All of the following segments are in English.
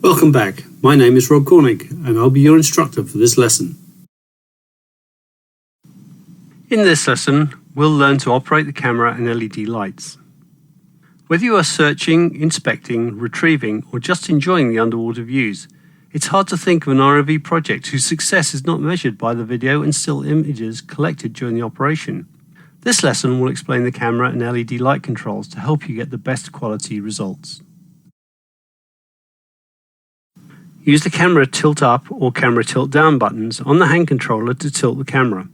Welcome back. My name is Rob Cornick and I'll be your instructor for this lesson. In this lesson, we'll learn to operate the camera and LED lights. Whether you are searching, inspecting, retrieving, or just enjoying the underwater views, it's hard to think of an ROV project whose success is not measured by the video and still images collected during the operation. This lesson will explain the camera and LED light controls to help you get the best quality results. Use the camera tilt up or camera tilt down buttons on the hand controller to tilt the camera.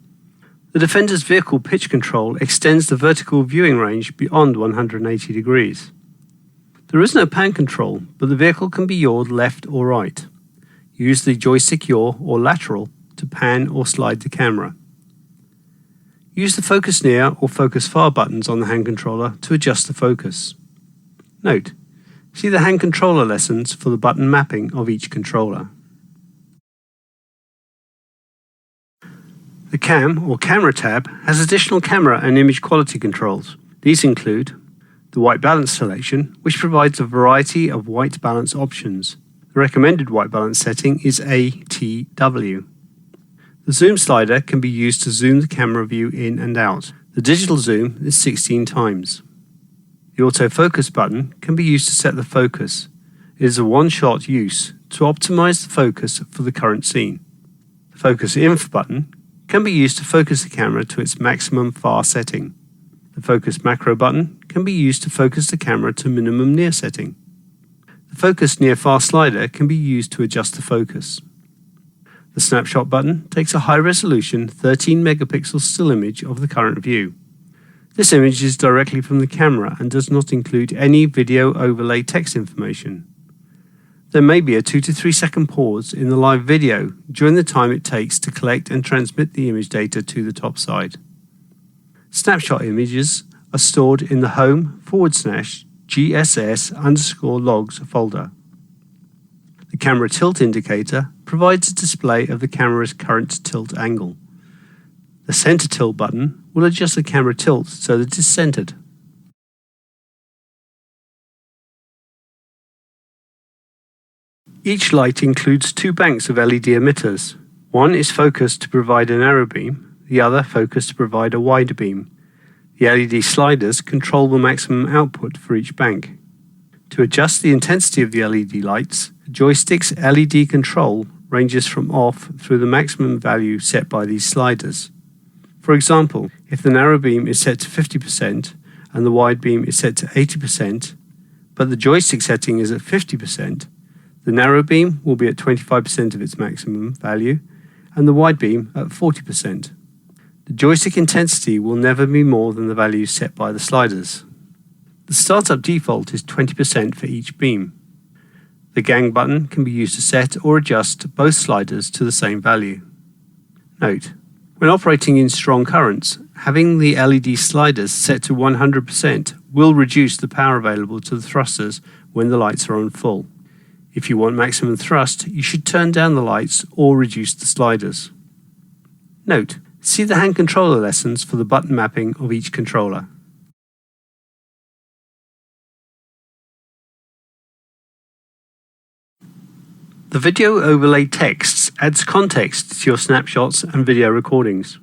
The Defender's vehicle pitch control extends the vertical viewing range beyond 180 degrees. There is no pan control, but the vehicle can be yawed left or right. Use the joystick yaw or lateral to pan or slide the camera. Use the focus near or focus far buttons on the hand controller to adjust the focus. Note: see the hand controller lessons for the button mapping of each controller. The Cam or Camera tab has additional camera and image quality controls. These include the white balance selection, which provides a variety of white balance options. The recommended white balance setting is ATW. The zoom slider can be used to zoom the camera view in and out. The digital zoom is 16 times. The autofocus button can be used to set the focus. It is a one-shot use to optimize the focus for the current scene. The focus inf button can be used to focus the camera to its maximum far setting. The focus macro button can be used to focus the camera to minimum near setting. The focus near far slider can be used to adjust the focus. The snapshot button takes a high-resolution 13 megapixel still image of the current view. This image is directly from the camera and does not include any video overlay text information. There may be a 2 to 3 second pause in the live video during the time it takes to collect and transmit the image data to the top side. Snapshot images are stored in the home/GSS_logs folder. The camera tilt indicator provides a display of the camera's current tilt angle. The center tilt button will adjust the camera tilt so that it is centered. Each light includes two banks of LED emitters. One is focused to provide a narrow beam, the other focused to provide a wider beam. The LED sliders control the maximum output for each bank. To adjust the intensity of the LED lights, the joystick's LED control ranges from off through the maximum value set by these sliders. For example, if the narrow beam is set to 50% and the wide beam is set to 80%, but the joystick setting is at 50%, the narrow beam will be at 25% of its maximum value and the wide beam at 40%. The joystick intensity will never be more than the value set by the sliders. The startup default is 20% for each beam. The gang button can be used to set or adjust both sliders to the same value. Note: when operating in strong currents, having the LED sliders set to 100% will reduce the power available to the thrusters when the lights are on full. If you want maximum thrust, you should turn down the lights or reduce the sliders. Note: see the hand controller lessons for the button mapping of each controller. The video overlay text adds context to your snapshots and video recordings.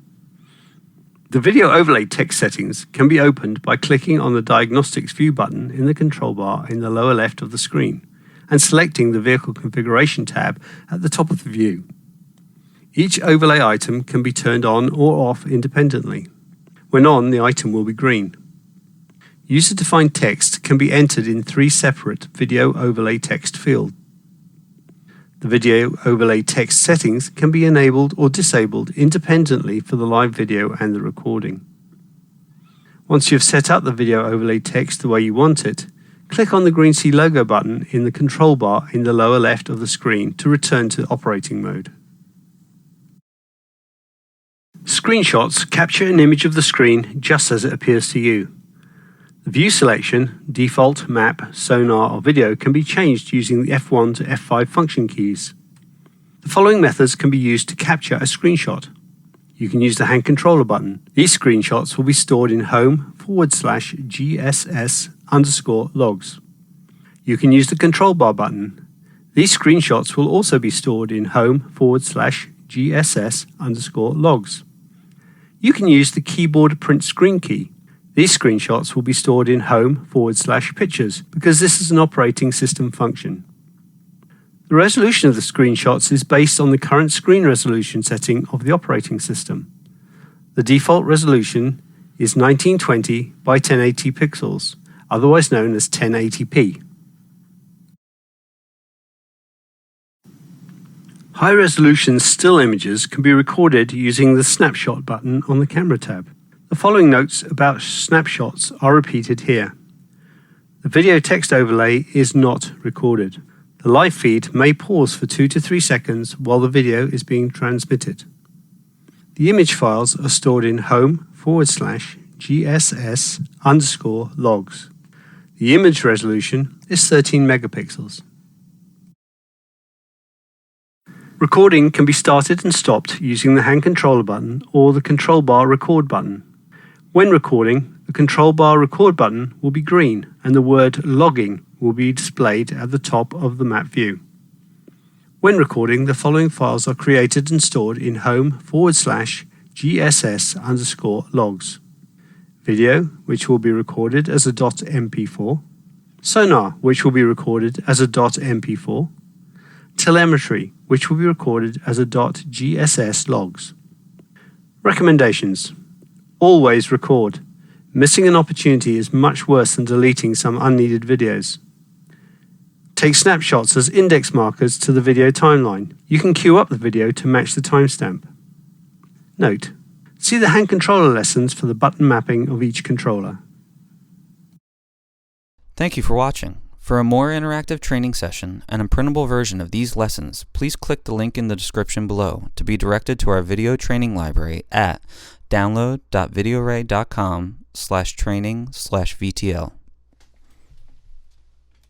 The video overlay text settings can be opened by clicking on the Diagnostics View button in the control bar in the lower left of the screen and selecting the Vehicle Configuration tab at the top of the view. Each overlay item can be turned on or off independently. When on, the item will be green. User-defined text can be entered in 3 separate video overlay text fields. The video overlay text settings can be enabled or disabled independently for the live video and the recording. Once you've set up the video overlay text the way you want it, click on the green C logo button in the control bar in the lower left of the screen to return to operating mode. Screenshots capture an image of the screen just as it appears to you. The view selection, default, map, sonar or video can be changed using the F1 to F5 function keys. The following methods can be used to capture a screenshot. You can use the hand controller button. These screenshots will be stored in home/GSS_logs. You can use the control bar button. These screenshots will also be stored in home/GSS_logs. You can use the keyboard print screen key. These screenshots will be stored in home/pictures because this is an operating system function. The resolution of the screenshots is based on the current screen resolution setting of the operating system. The default resolution is 1920 by 1080 pixels, otherwise known as 1080p. High-resolution still images can be recorded using the Snapshot button on the Camera tab. The following notes about snapshots are repeated here. The video text overlay is not recorded. The live feed may pause for 2 to 3 seconds while the video is being transmitted. The image files are stored in home/GSS_logs. The image resolution is 13 megapixels. Recording can be started and stopped using the hand controller button or the control bar record button. When recording, the control bar record button will be green and the word logging will be displayed at the top of the map view. When recording, the following files are created and stored in home/GSS_logs. Video, which will be recorded as a .mp4. Sonar, which will be recorded as a .mp4. Telemetry, which will be recorded as a .gss logs. Recommendations. Always record. Missing an opportunity is much worse than deleting some unneeded videos. Take snapshots as index markers to the video timeline. You can queue up the video to match the timestamp. Note: see the hand controller lessons for the button mapping of each controller. Thank you for watching. For a more interactive training session and a printable version of these lessons, please click the link in the description below to be directed to our video training library at download.videoray.com/training/VTL.